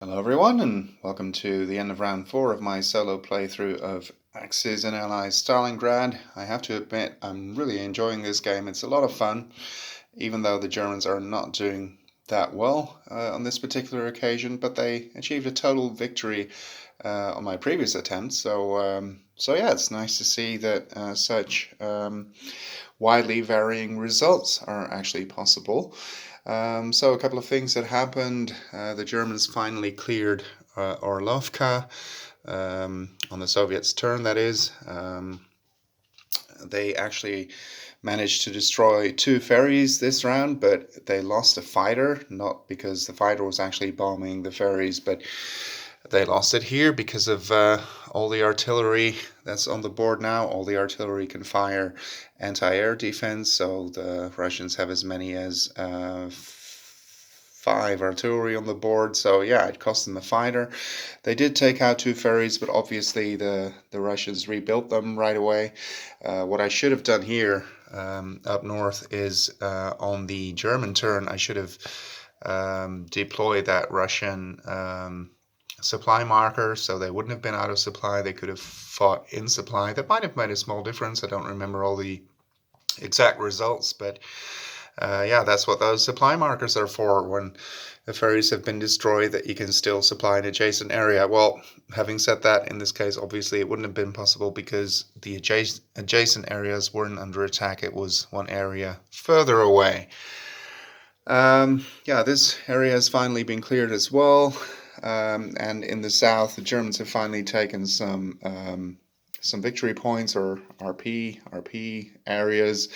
Hello everyone, and welcome to the end of round 4 of my solo playthrough of Axis and Allies Stalingrad. I have to admit, I'm really enjoying this game. It's a lot of fun, even though the Germans are not doing that well on this particular occasion, but they achieved a total victory on my previous attempt. So yeah, it's nice to see that such widely varying results are actually possible. So a couple of things that happened. The Germans finally cleared Orlovka on the Soviets' turn, that is. They actually managed to destroy 2 ferries this round, but they lost a fighter, not because the fighter was actually bombing the ferries, but they lost it here because of all the artillery that's on the board now. All the artillery can fire anti-air defense, so the Russians have as many as 5 artillery on the board. So yeah, it cost them a fighter. They did take out 2 ferries, but obviously the Russians rebuilt them right away. What I should have done here up north is on the German turn, I should have deployed that Russian supply marker, so they wouldn't have been out of supply. They could have fought in supply. That might have made a small difference. I don't remember all the exact results, but yeah, that's what those supply markers are for. When the ferries have been destroyed, that you can still supply an adjacent area. Well, having said that, in this case, obviously it wouldn't have been possible because the adjacent areas weren't under attack. It was one area further away. Yeah, this area has finally been cleared as well. And in the south, the Germans have finally taken some victory points, or RP areas.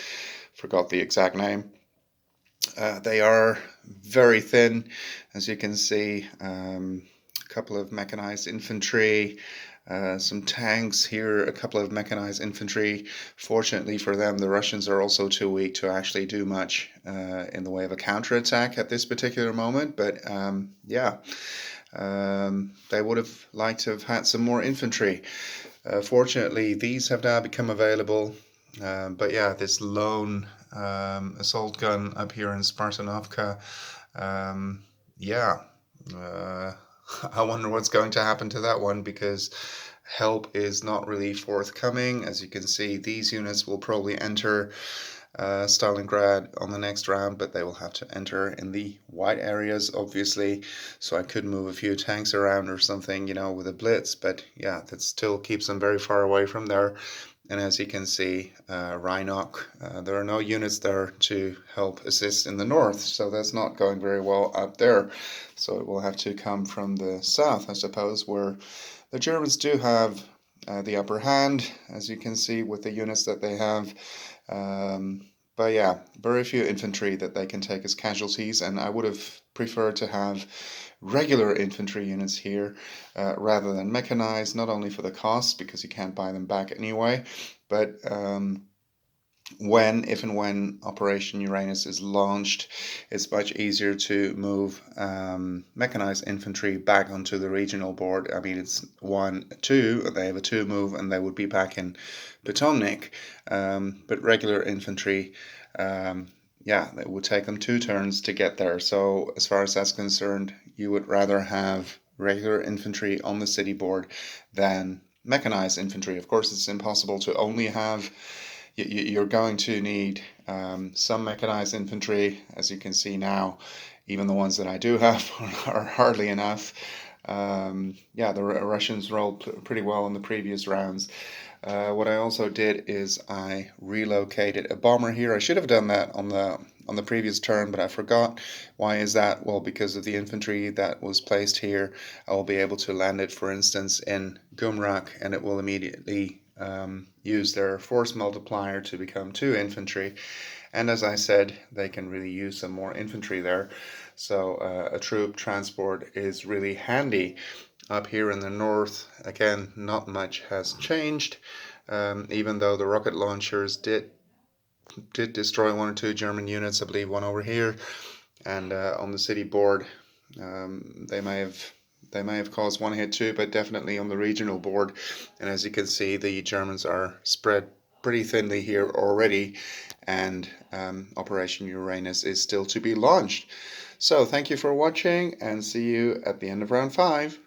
Forgot the exact name. They are very thin, as you can see. A couple of mechanized infantry, some tanks here, a couple of mechanized infantry. Fortunately for them, the Russians are also too weak to actually do much in the way of a counterattack at this particular moment. But yeah, they would have liked to have had some more infantry. Fortunately, these have now become available. But yeah, this lone assault gun up here in Spartanovka, yeah, I wonder what's going to happen to that one, because help is not really forthcoming. As you can see, these units will probably enter Stalingrad on the next round, but they will have to enter in the white areas, obviously. So I could move a few tanks around or something, with a blitz, but yeah, that still keeps them very far away from there. And as you can see, Rhinoc, there are no units there to help assist in the north, so that's not going very well up there. So it will have to come from the south, I suppose, where the Germans do have the upper hand, as you can see with the units that they have. But yeah, very few infantry that they can take as casualties, and I would have preferred to have regular infantry units here rather than mechanized, not only for the cost, because you can't buy them back anyway, but if and when Operation Uranus is launched, it's much easier to move mechanized infantry back onto the regional board. I mean, it's 1, 2, they have a 2 move and they would be back in Potomnik, but regular infantry, yeah, it would take them 2 turns to get there. So as far as that's concerned, you would rather have regular infantry on the city board than mechanized infantry. Of course, it's impossible to only have. You're going to need some mechanized infantry, as you can see now. Even the ones that I do have are hardly enough. Yeah, the Russians rolled pretty well in the previous rounds. What I also did is I relocated a bomber here. I should have done that on the previous turn, but I forgot. Why is that? Well, because of the infantry that was placed here, I will be able to land it, for instance, in Gumrak, and it will immediately use their force multiplier to become 2 infantry. And as I said, they can really use some more infantry there. So a troop transport is really handy. Up here in the north, again, not much has changed, even though the rocket launchers did destroy 1 or 2 German units, I believe 1 over here, and on the city board, they may have caused 1 hit too, but definitely on the regional board. And as you can see, the Germans are spread pretty thinly here already, and Operation Uranus is still to be launched. So thank you for watching and see you at the end of round 5.